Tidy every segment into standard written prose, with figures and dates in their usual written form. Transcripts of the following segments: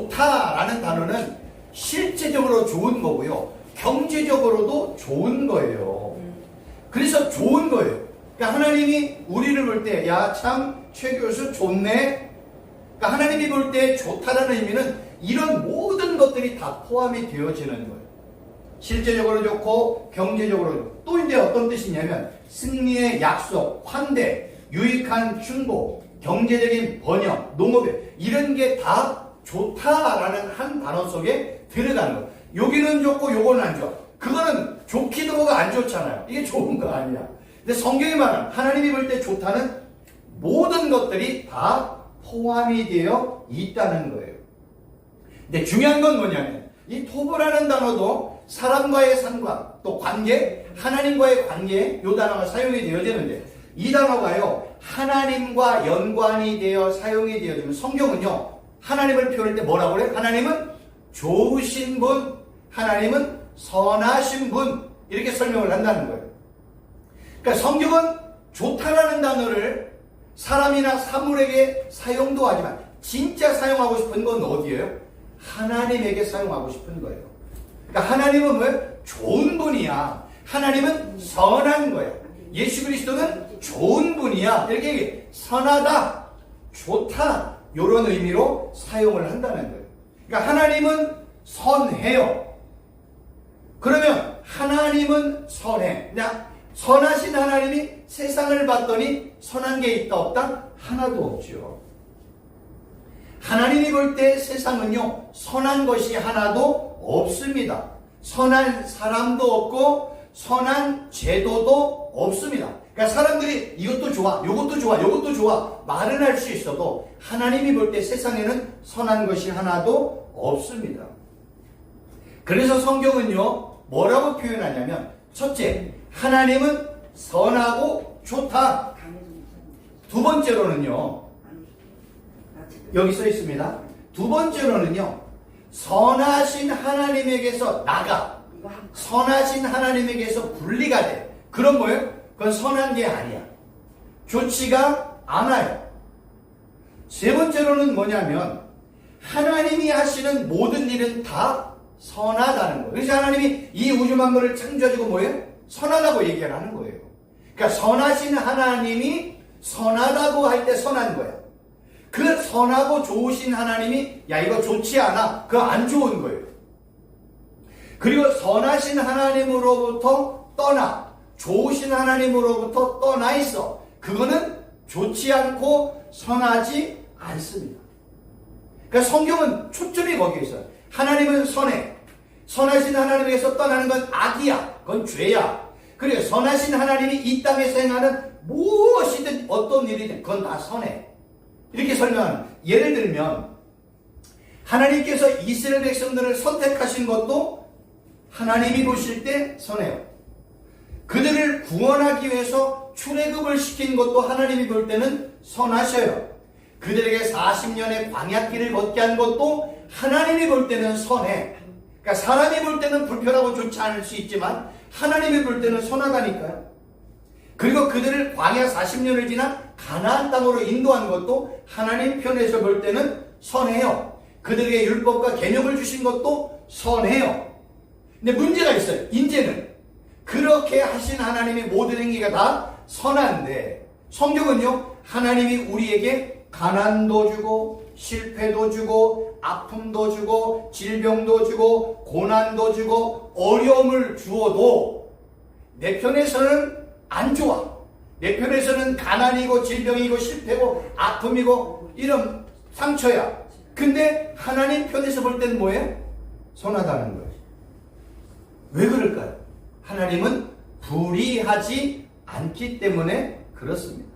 좋다라는 단어는 실제적으로 좋은 거고요. 경제적으로도 좋은 거예요. 그래서 좋은 거예요. 그러니까 하나님이 우리를 볼 때, 야, 참, 최 교수 좋네. 그러니까 하나님이 볼 때 좋다라는 의미는 이런 모든 것들이 다 포함이 되어지는 거예요. 실제적으로 좋고, 경제적으로 좋고. 또 이제 어떤 뜻이냐면, 승리의 약속, 환대, 유익한 충고, 경제적인 번영, 농업에, 이런 게 다 좋다라는 한 단어 속에 들어가는 거예요. 여기는 좋고, 요거는 안 좋아. 그거는 좋기도 뭐가 안 좋잖아요. 이게 좋은 거 아니야. 근데 성경이 말하는 하나님이 볼 때 좋다는 모든 것들이 다 포함이 되어 있다는 거예요. 근데 중요한 건 뭐냐면 이 토브라는 단어도 사람과의 상관, 또 관계, 하나님과의 관계, 이 단어가 사용이 되어지는데 이 단어가요 하나님과 연관이 되어 사용이 되어지면 성경은요 하나님을 표현할 때 뭐라고 그래? 하나님은 좋으신 분, 하나님은 선하신 분, 이렇게 설명을 한다는 거예요. 그러니까 성경은 좋다라는 단어를 사람이나 사물에게 사용도 하지만 진짜 사용하고 싶은 건 어디예요? 하나님에게 사용하고 싶은 거예요. 그러니까 하나님은 왜? 좋은 분이야. 하나님은 선한 거야. 예수 그리스도는 좋은 분이야. 이렇게 얘기해. 선하다, 좋다, 이런 의미로 사용을 한다는 거예요. 그러니까 하나님은 선해요. 그러면 하나님은 선해. 그냥 선하신 하나님이 세상을 봤더니 선한 게 있다 없다? 하나도 없죠. 하나님이 볼 때 세상은요 선한 것이 하나도 없습니다. 선한 사람도 없고 선한 제도도 없습니다. 그러니까 사람들이 이것도 좋아, 이것도 좋아, 이것도 좋아 말은 할 수 있어도 하나님이 볼 때 세상에는 선한 것이 하나도 없습니다. 그래서 성경은요 뭐라고 표현하냐면 첫째, 하나님은 선하고 좋다. 두 번째로는요 여기 써 있습니다. 두 번째로는요 선하신 하나님에게서 나가, 선하신 하나님에게서 분리가 돼. 그럼 뭐예요? 그건 선한 게 아니야. 좋지가 않아요. 세 번째로는 뭐냐면 하나님이 하시는 모든 일은 다 선하다는 거예요. 그래서 하나님이 이 우주 만물을 창조하시고 뭐예요? 선하다고 얘기를 하는 거예요. 그러니까 선하신 하나님이 선하다고 할 때 선한 거야. 그 선하고 좋으신 하나님이 야 이거 좋지 않아, 그거 안 좋은 거예요. 그리고 선하신 하나님으로부터 떠나 좋으신 하나님으로부터 떠나 있어. 그거는 좋지 않고 선하지 않습니다. 그러니까 성경은 초점이 거기에 있어요. 하나님은 선해. 선하신 하나님에게서 떠나는 건 악이야. 그건 죄야. 그리고 선하신 하나님이 이 땅에서 행하는 무엇이든 어떤 일이든 그건 다 선해. 이렇게 설명하는. 예를 들면 하나님께서 이스라엘 백성들을 선택하신 것도 하나님이 보실 때 선해요. 그들을 구원하기 위해서 출애굽을 시킨 것도 하나님이 볼 때는 선하셔요. 그들에게 40년의 광야길을 걷게 한 것도 하나님이 볼 때는 선해. 그러니까 사람이 볼 때는 불편하고 좋지 않을 수 있지만 하나님이 볼 때는 선하다니까요. 그리고 그들을 광야 40년을 지나 가나안 땅으로 인도한 것도 하나님 편에서 볼 때는 선해요. 그들에게 율법과 계명을 주신 것도 선해요. 근데 문제가 있어요. 이제는 그렇게 하신 하나님의 모든 행위가 다 선한데 성경은요 하나님이 우리에게 가난도 주고 실패도 주고 아픔도 주고 질병도 주고 고난도 주고 어려움을 주어도 내 편에서는 안 좋아. 내 편에서는 가난이고 질병이고 실패고 아픔이고 이런 상처야. 근데 하나님 편에서 볼 때는 뭐예요? 선하다는 거예요. 왜 그럴까요? 하나님은 불의하지 않기 때문에 그렇습니다.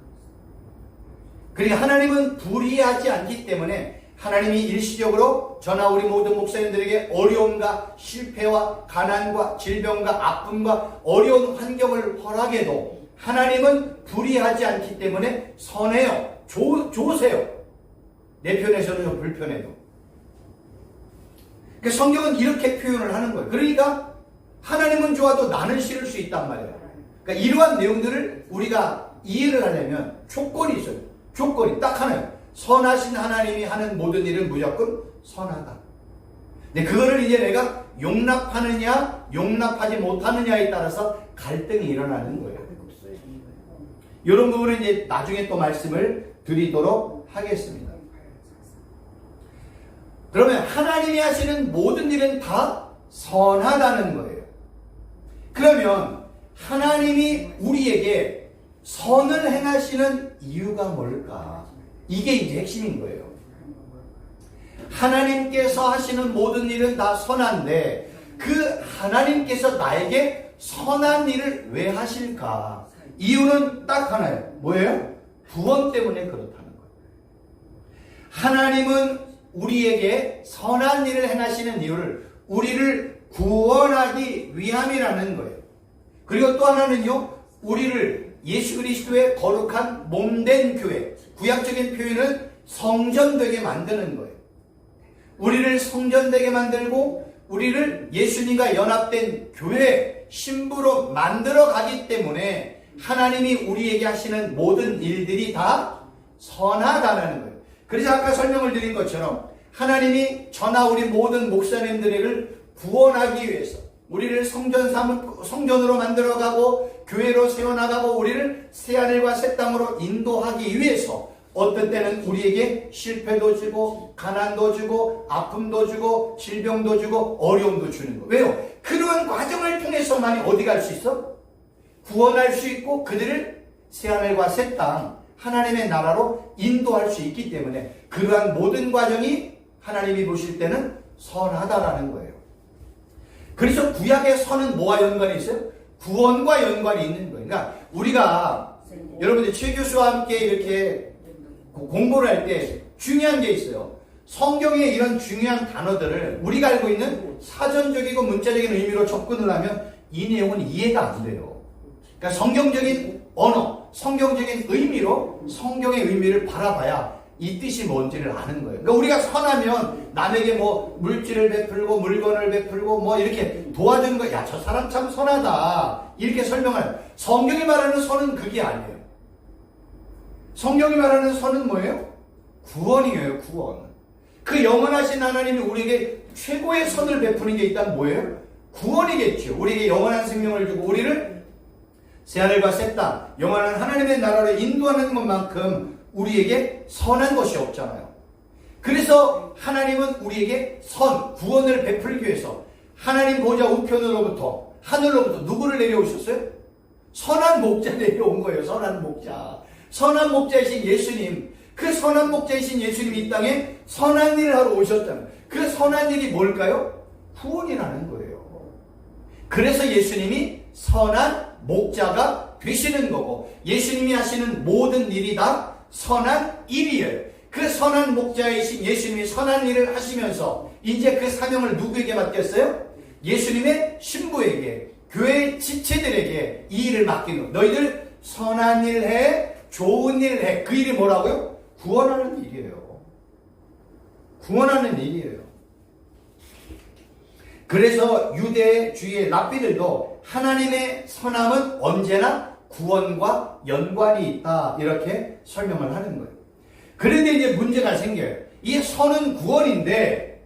그러니까 하나님은 불의하지 않기 때문에 하나님이 일시적으로 저나 우리 모든 목사님들에게 어려움과 실패와 가난과 질병과 아픔과 어려운 환경을 허락해도 하나님은 불의하지 않기 때문에 선해요. 좋으세요. 내 편에서는 불편해도. 그러니까 성경은 이렇게 표현을 하는 거예요. 그러니까 하나님은 좋아도 나는 싫을 수 있단 말이에요. 그러니까 이러한 내용들을 우리가 이해를 하려면 조건이 있어요. 조건이 딱 하나예요. 선하신 하나님이 하는 모든 일은 무조건 선하다. 근데 그거를 이제 내가 용납하느냐 용납하지 못하느냐에 따라서 갈등이 일어나는 거예요. 이런 부분은 이제 나중에 또 말씀을 드리도록 하겠습니다. 그러면 하나님이 하시는 모든 일은 다 선하다는 거예요. 그러면 하나님이 우리에게 선을 행하시는 이유가 뭘까? 이게 이제 핵심인 거예요. 하나님께서 하시는 모든 일은 다 선한데 그 하나님께서 나에게 선한 일을 왜 하실까? 이유는 딱 하나예요. 뭐예요? 구원 때문에 그렇다는 거예요. 하나님은 우리에게 선한 일을 행하시는 이유를 우리를 구원하기 위함이라는 거예요. 그리고 또 하나는요, 우리를 예수 그리스도의 거룩한 몸된 교회, 구약적인 표현은 성전되게 만드는 거예요. 우리를 성전되게 만들고 우리를 예수님과 연합된 교회 신부로 만들어 가기 때문에 하나님이 우리에게 하시는 모든 일들이 다 선하다는 거예요. 그래서 아까 설명을 드린 것처럼 하나님이 저나 우리 모든 목사님들을 구원하기 위해서 우리를 성전으로 만들어가고 교회로 세워나가고 우리를 새하늘과 새 땅으로 인도하기 위해서 어떤 때는 우리에게 실패도 주고 가난도 주고 아픔도 주고 질병도 주고 어려움도 주는 거예요. 왜요? 그러한 과정을 통해서만이 어디 갈 수 있어? 구원할 수 있고 그들을 새하늘과 새 땅 하나님의 나라로 인도할 수 있기 때문에 그러한 모든 과정이 하나님이 보실 때는 선하다라는 거예요. 그래서 구약의 선은 뭐와 연관이 있어요? 구원과 연관이 있는 거예요. 그러니까 우리가 여러분들 최 교수와 함께 이렇게 공부를 할 때 중요한 게 있어요. 성경의 이런 중요한 단어들을 우리가 알고 있는 사전적이고 문자적인 의미로 접근을 하면 이 내용은 이해가 안 돼요. 그러니까 성경적인 언어, 성경적인 의미로 성경의 의미를 바라봐야 이 뜻이 뭔지를 아는 거예요. 그러니까 우리가 선하면 남에게 뭐 물질을 베풀고 물건을 베풀고 뭐 이렇게 도와주는 거, 야, 저 사람 참 선하다. 이렇게 설명할. 성경이 말하는 선은 그게 아니에요. 성경이 말하는 선은 뭐예요? 구원이에요, 구원. 그 영원하신 하나님이 우리에게 최고의 선을 베푸는 게 일단 뭐예요? 구원이겠죠. 우리에게 영원한 생명을 주고 우리를 새하늘과 새 땅, 영원한 하나님의 나라로 인도하는 것만큼 우리에게 선한 것이 없잖아요. 그래서 하나님은 우리에게 구원을 베풀기 위해서 하나님 보좌 우편으로부터 하늘로부터 누구를 내려오셨어요? 선한 목자 내려온 거예요. 선한 목자. 선한 목자이신 예수님. 그 선한 목자이신 예수님이 이 땅에 선한 일을 하러 오셨잖아요. 그 선한 일이 뭘까요? 구원이라는 거예요. 그래서 예수님이 선한 목자가 되시는 거고 예수님이 하시는 모든 일이 다 선한 일이에요. 그 선한 목자이신 예수님이 선한 일을 하시면서 이제 그 사명을 누구에게 맡겼어요? 예수님의 신부에게, 교회의 지체들에게 이 일을 맡기는 거예요. 너희들 선한 일 해, 좋은 일 해. 그 일이 뭐라고요? 구원하는 일이에요. 구원하는 일이에요. 그래서 유대 주의 랍비들도 하나님의 선함은 언제나 구원과 연관이 있다 이렇게 설명을 하는 거예요. 그런데 이제 문제가 생겨요. 이 선은 구원인데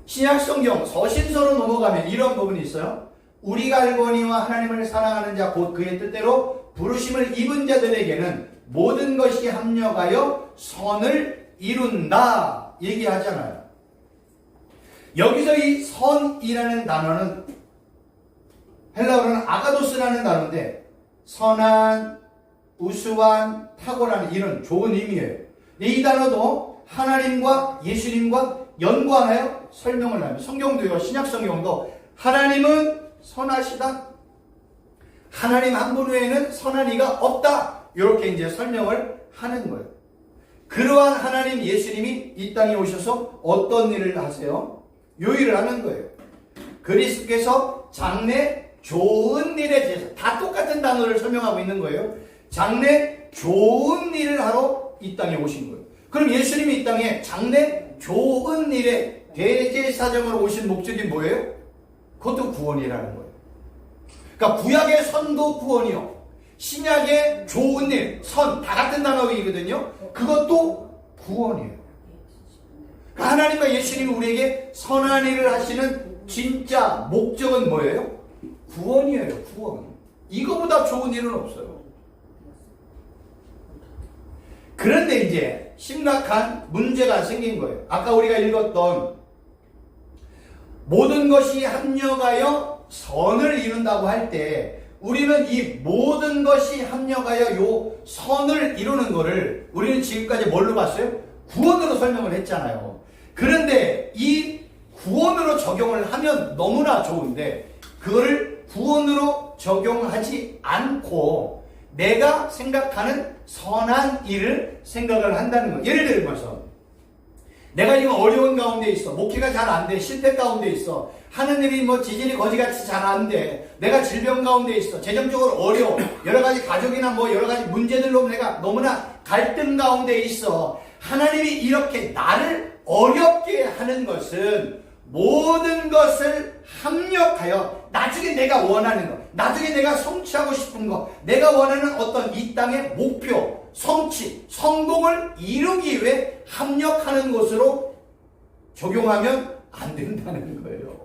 신약성경 서신서로 넘어가면 이런 부분이 있어요. 우리가 알거니와 하나님을 사랑하는 자 곧 그의 뜻대로 부르심을 입은 자들에게는 모든 것이 합력하여 선을 이룬다 얘기하잖아요. 여기서 이 선이라는 단어는 헬라어로는 아가도스라는 단어인데 선한, 우수한, 탁월한 이런 좋은 의미예요. 이 단어도 하나님과 예수님과 연관하여 설명을 합니다. 성경도요, 신약성경도 하나님은 선하시다. 하나님 한 분 외에는 선한 이가 없다. 이렇게 이제 설명을 하는 거예요. 그러한 하나님 예수님이 이 땅에 오셔서 어떤 일을 하세요? 요 일을 하는 거예요. 그리스도께서 장래 좋은 일에 대해서 다 똑같은 단어를 설명하고 있는 거예요. 장래 좋은 일을 하러 이 땅에 오신 거예요. 그럼 예수님이 이 땅에 장래 좋은 일에 대제사장으로 오신 목적이 뭐예요? 그것도 구원이라는 거예요. 그러니까 구약의 선도 구원이요. 신약의 좋은 일, 선, 다 같은 단어이거든요. 그것도 구원이에요. 하나님과 예수님이 우리에게 선한 일을 하시는 진짜 목적은 뭐예요? 구원이에요. 구원. 이거보다 좋은 일은 없어요. 그런데 이제 심각한 문제가 생긴 거예요. 아까 우리가 읽었던 모든 것이 합력하여 선을 이룬다고 할 때 우리는 이 모든 것이 합력하여 요 선을 이루는 거를 우리는 지금까지 뭘로 봤어요? 구원으로 설명을 했잖아요. 그런데 이 구원으로 적용을 하면 너무나 좋은데 그거를 구원으로 적용하지 않고 내가 생각하는 선한 일을 생각을 한다는 거예요. 예를 들면서 내가 지금 어려운 가운데 있어. 목회가 잘 안 돼. 실패 가운데 있어. 하는 일이 뭐 지진이 거지같이 잘 안 돼. 내가 질병 가운데 있어. 재정적으로 어려워. 여러 가지 가족이나 뭐 여러 가지 문제들로 내가 너무나 갈등 가운데 있어. 하나님이 이렇게 나를 어렵게 하는 것은 모든 것을 합력하여 나중에 내가 원하는 것, 나중에 내가 성취하고 싶은 것, 내가 원하는 어떤 이 땅의 목표, 성취, 성공을 이루기 위해 합력하는 것으로 적용하면 안 된다는 거예요.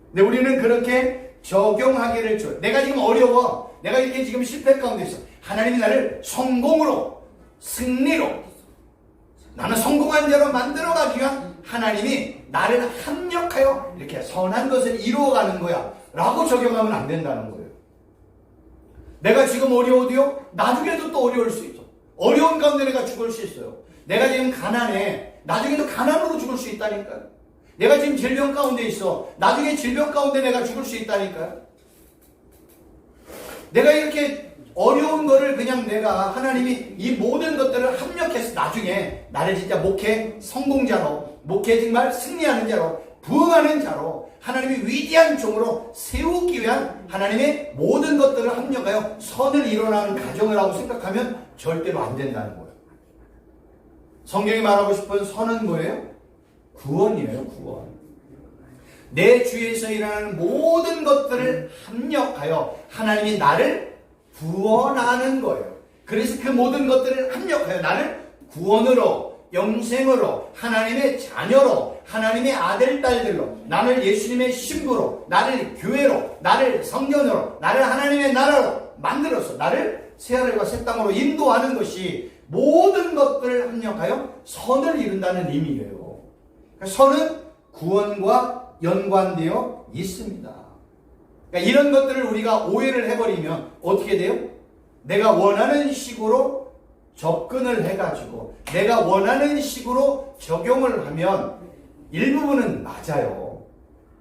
근데 우리는 그렇게 적용하기를 줘요. 내가 지금 어려워. 내가 이렇게 지금 실패 가운데 있어. 하나님이 나를 성공으로, 승리로, 나는 성공한 자로 만들어가기 위한 하나님이 나를 합력하여 이렇게 선한 것을 이루어가는 거야 라고 적용하면 안 된다는 거예요. 내가 지금 어려워도요, 나중에도 또 어려울 수 있어. 어려운 가운데 내가 죽을 수 있어요. 내가 지금 가난해. 나중에도 가난으로 죽을 수 있다니까요. 내가 지금 질병 가운데 있어. 나중에 질병 가운데 내가 죽을 수 있다니까요. 내가 이렇게 어려운 거를 그냥 내가 하나님이 이 모든 것들을 합력해서 나중에 나를 진짜 목회 성공자로, 목회 정말 승리하는 자로, 부흥하는 자로, 하나님이 위대한 종으로 세우기 위한 하나님의 모든 것들을 합력하여 선을 이뤄나가는 가정을 하고 생각하면 절대로 안 된다는 거예요. 성경이 말하고 싶은 선은 뭐예요? 구원이에요. 구원. 내 주위에서 일어나는 모든 것들을 합력하여 하나님이 나를 구원하는 거예요. 그래서 그 모든 것들을 합력하여 나를 구원으로, 영생으로, 하나님의 자녀로, 하나님의 아들, 딸들로, 나를 예수님의 신부로, 나를 교회로, 나를 성전으로, 나를 하나님의 나라로 만들어서 나를 새하늘과 새 땅으로 인도하는 것이 모든 것들을 합력하여 선을 이룬다는 의미예요. 선은 구원과 연관되어 있습니다. 그러니까 이런 것들을 우리가 오해를 해버리면 어떻게 돼요? 내가 원하는 식으로 접근을 해가지고 내가 원하는 식으로 적용을 하면 일부분은 맞아요.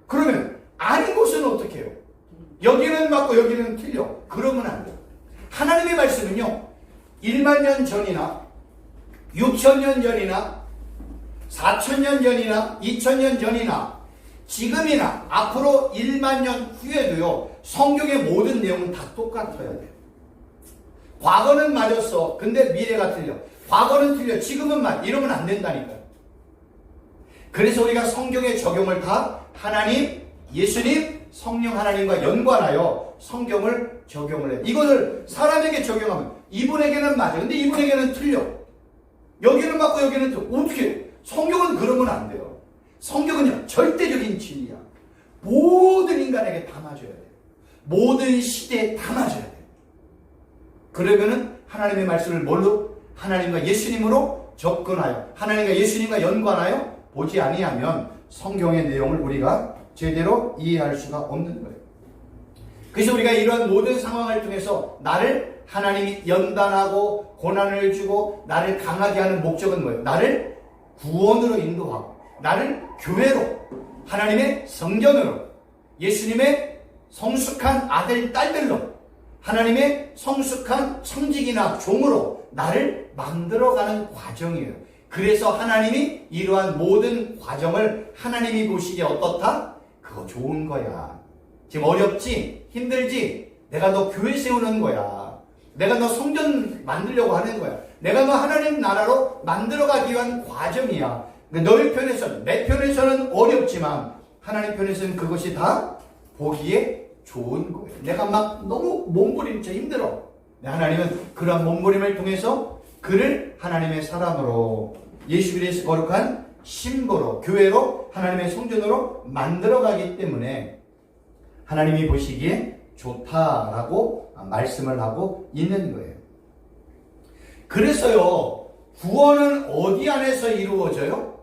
그러면 아닌 것은 어떻게 해요? 여기는 맞고 여기는 틀려. 그러면 안 돼요. 하나님의 말씀은요, 1만 년 전이나 6천 년 전이나 4천 년 전이나 2천 년 전이나 지금이나 앞으로 1만 년 후에도요, 성경의 모든 내용은 다 똑같아야 돼요. 과거는 맞았어. 근데 미래가 틀려. 과거는 틀려. 지금은 맞. 이러면 안 된다니까요. 그래서 우리가 성경의 적용을 다 하나님, 예수님, 성령 하나님과 연관하여 성경을 적용을 해요. 이것을 사람에게 적용하면 이분에게는 맞아. 근데 이분에게는 틀려. 여기는 맞고 여기는 틀려. 어떻게 해요? 성경은 그러면 안 돼요. 성경은요, 절대적인 진리야. 모든 인간에게 다 맞아야 돼요. 모든 시대에 다 맞아야 돼요. 그러면은 하나님의 말씀을 뭘로? 하나님과 예수님으로 접근하여 하나님과 예수님과 연관하여 보지 아니하면 성경의 내용을 우리가 제대로 이해할 수가 없는 거예요. 그래서 우리가 이런 모든 상황을 통해서 나를 하나님이 연단하고 고난을 주고 나를 강하게 하는 목적은 뭐예요? 나를 구원으로 인도하고 나를 교회로, 하나님의 성전으로, 예수님의 성숙한 아들, 딸들로, 하나님의 성숙한 청직이나 종으로 나를 만들어가는 과정이에요. 그래서 하나님이 이러한 모든 과정을 하나님이 보시기에 어떻다? 그거 좋은 거야. 지금 어렵지? 힘들지? 내가 너 교회 세우는 거야. 내가 너 성전 만들려고 하는 거야. 내가 너 하나님 나라로 만들어가기 위한 과정이야. 너희 편에서는, 내 편에서는 어렵지만 하나님 편에서는 그것이 다 보기에 좋은 거예요. 내가 막 너무 몸부림쳐 힘들어. 하나님은 그러한 몸부림을 통해서 그를 하나님의 사람으로 예수 그리스도의 거룩한 신부로, 교회로, 하나님의 성전으로 만들어가기 때문에 하나님이 보시기에 좋다라고 말씀을 하고 있는 거예요. 그래서요, 구원은 어디 안에서 이루어져요?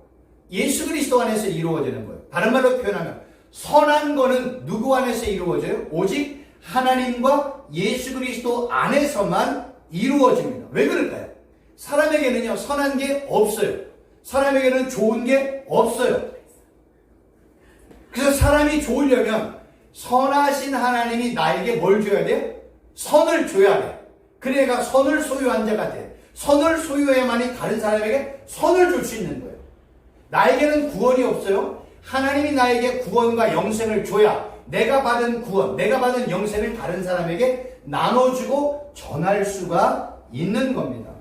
예수 그리스도 안에서 이루어지는 거예요. 다른 말로 표현하면 선한 거는 누구 안에서 이루어져요? 오직 하나님과 예수 그리스도 안에서만 이루어집니다. 왜 그럴까요? 사람에게는요, 선한 게 없어요. 사람에게는 좋은 게 없어요. 그래서 사람이 좋으려면 선하신 하나님이 나에게 뭘 줘야 돼요? 선을 줘야 돼. 그래야 선을 소유한 자가 돼. 선을 소유해야만이 다른 사람에게 선을 줄 수 있는 거예요. 나에게는 구원이 없어요. 하나님이 나에게 구원과 영생을 줘야 내가 받은 구원, 내가 받은 영생을 다른 사람에게 나눠주고 전할 수가 있는 겁니다.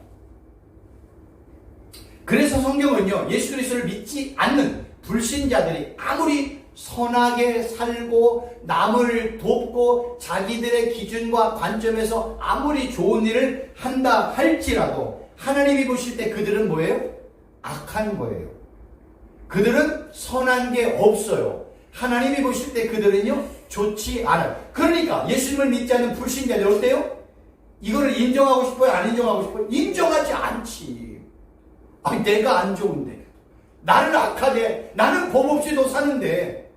그래서 성경은요, 예수 그리스도를 믿지 않는 불신자들이 아무리 선하게 살고 남을 돕고 자기들의 기준과 관점에서 아무리 좋은 일을 한다 할지라도 하나님이 보실 때 그들은 뭐예요? 악한 거예요. 그들은 선한 게 없어요. 하나님이 보실 때 그들은요, 좋지 않아요. 그러니까 예수님을 믿지 않는 불신자들 어때요? 이거를 인정하고 싶어요? 안 인정하고 싶어요? 인정하지 않지. 아니, 내가 안 좋은데, 나는 악하대, 나는 법 없이도 사는데,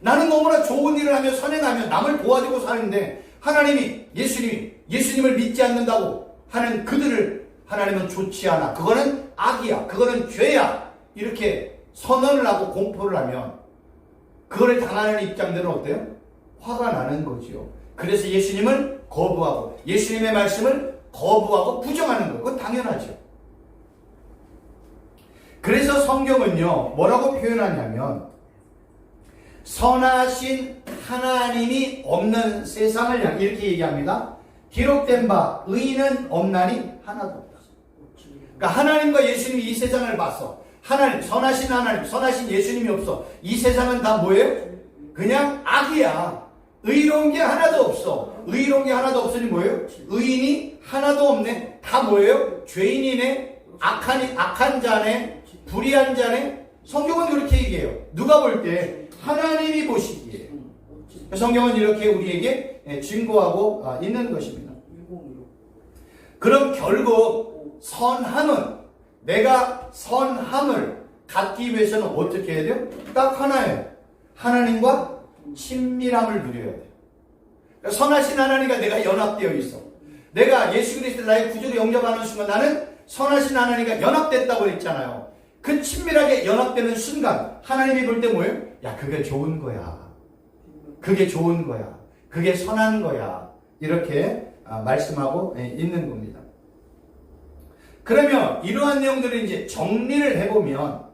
나는 너무나 좋은 일을 하며 선행하며 남을 도와주고 사는데 하나님이, 예수님을 믿지 않는다고 하는 그들을 하나님은 좋지 않아. 그거는 악이야. 그거는 죄야. 이렇게 선언을 하고 공포를 하면 그거를 당하는 입장들은 어때요? 화가 나는 거지요. 그래서 예수님을 거부하고 예수님의 말씀을 거부하고 부정하는 거예요. 그건 당연하죠. 그래서 성경은요, 뭐라고 표현하냐면 선하신 하나님이 없는 세상을 향해 이렇게 얘기합니다. 기록된 바 의인은 없나니 하나도 없다. 그러니까 하나님과 예수님이 이 세상을 봤어. 하나님, 선하신 하나님, 선하신 예수님이 없어. 이 세상은 다 뭐예요? 그냥 악이야. 의로운 게 하나도 없어. 의로운 게 하나도 없으니 뭐예요? 의인이 하나도 없네. 다 뭐예요? 죄인이네. 악한 자네. 불의한 자네. 성경은 그렇게 얘기해요. 누가 볼 때? 하나님이 보시기에. 성경은 이렇게 우리에게 증거하고 있는 것입니다. 그럼 결국 선함은, 내가 선함을 갖기 위해서는 어떻게 해야 돼요? 딱 하나예요. 하나님과 친밀함을 누려야 돼요. 그러니까 선하신 하나님과 내가 연합되어 있어. 내가 예수 그리스도를 나의 구주로 영접하는 순간 나는 선하신 하나님과 연합됐다고 했잖아요. 그 친밀하게 연합되는 순간 하나님이 볼 때 뭐예요? 야, 그게 좋은 거야. 그게 좋은 거야. 그게 선한 거야. 이렇게 말씀하고 있는 겁니다. 그러면 이러한 내용들을 이제 정리를 해보면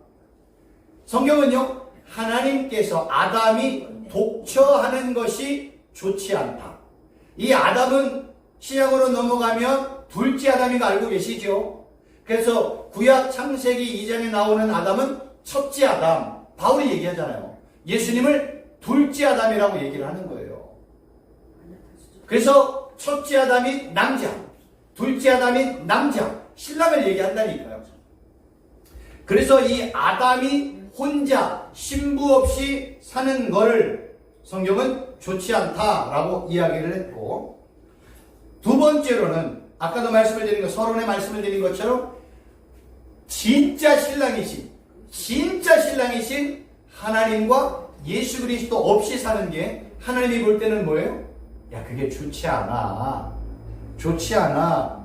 성경은요, 하나님께서 아담이 독처하는 것이 좋지 않다. 이 아담은 신약으로 넘어가면 둘째 아담인 거 알고 계시죠? 그래서 구약 창세기 2장에 나오는 아담은 첫째 아담. 바울이 얘기하잖아요. 예수님을 둘째 아담이라고 얘기를 하는 거예요. 그래서 첫째 아담이 남자, 둘째 아담이 남자, 신랑을 얘기한다니까요. 그래서 이 아담이 혼자 신부 없이 사는 거를 성경은 좋지 않다라고 이야기를 했고, 두 번째로는 아까도 말씀을 드린 것, 서론에 말씀을 드린 것처럼 진짜 신랑이신 하나님과 예수 그리스도 없이 사는 게 하나님이 볼 때는 뭐예요? 야, 그게 좋지 않아.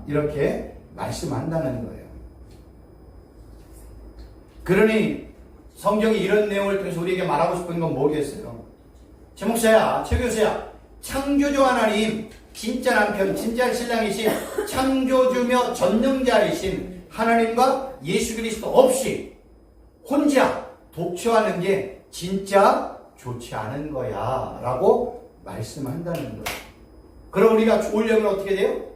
이렇게 말씀한다는 거예요. 그러니 성경이 이런 내용을 통해서 우리에게 말하고 싶은 건 뭐겠어요? 최 목사야, 최 교수야, 창조주 하나님, 진짜 남편, 진짜 신랑이신 창조주며 전능자이신 하나님과 예수 그리스도 없이 혼자 독처하는 게 진짜 좋지 않은 거야 라고 말씀한다는 거예요. 그럼 우리가 좋으려면 어떻게 돼요?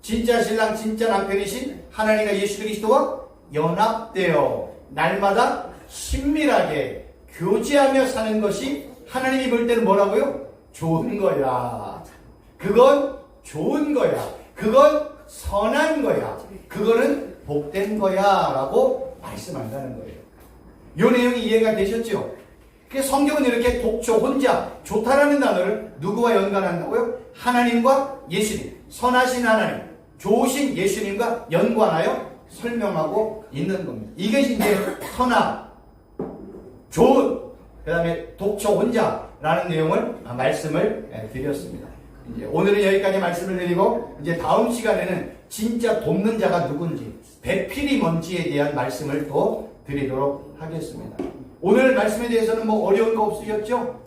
진짜 신랑, 진짜 남편이신 하나님과 예수 그리스도와 연합되어 날마다 친밀하게 교제하며 사는 것이 하나님이 볼 때는 뭐라고요? 좋은 거야. 그건 좋은 거야. 그건 선한 거야. 그거는 복된 거야 라고 말씀한다는 거예요. 이 내용이 이해가 되셨죠? 그래서 성경은 이렇게 독초, 혼자, 좋다라는 단어를 누구와 연관한다고요? 하나님과 예수님, 선하신 하나님, 좋으신 예수님과 연관하여 설명하고 있는 겁니다. 이것이 이제 선하, 좋은, 그 다음에 독초, 혼자라는 내용을 말씀을 드렸습니다. 이제 오늘은 여기까지 말씀을 드리고, 이제 다음 시간에는 진짜 돕는 자가 누군지, 배필이 뭔지에 대한 말씀을 또 드리도록 하겠습니다. 오늘 말씀에 대해서는 뭐 어려운 거 없으셨죠?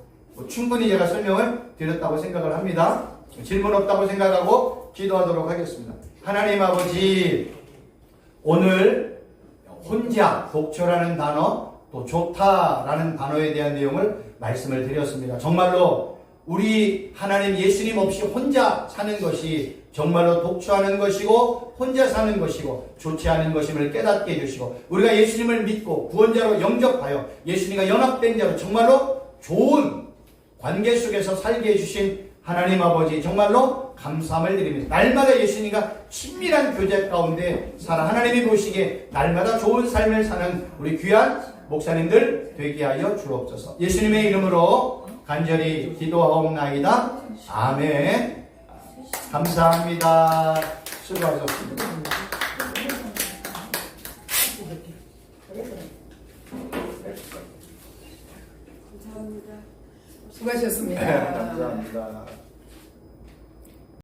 충분히 제가 설명을 드렸다고 생각을 합니다. 질문 없다고 생각하고 기도하도록 하겠습니다. 하나님 아버지, 오늘 혼자, 독초라는 단어, 또 좋다라는 단어에 대한 내용을 말씀을 드렸습니다. 정말로 우리 하나님 예수님 없이 혼자 사는 것이 정말로 독초하는 것이고 혼자 사는 것이고 좋지 않은 것임을 깨닫게 해주시고, 우리가 예수님을 믿고 구원자로 영접하여 예수님과 연합된 자로 정말로 좋은 관계 속에서 살게 해주신 하나님 아버지, 정말로 감사함을 드립니다. 날마다 예수님과 친밀한 교제 가운데 살아 하나님이 보시기에 날마다 좋은 삶을 사는 우리 귀한 목사님들 되게 하여 주옵소서. 예수님의 이름으로 간절히 기도하옵나이다. 아멘. 감사합니다. 수고하셨습니다. 수고하셨습니다. 감사합니다.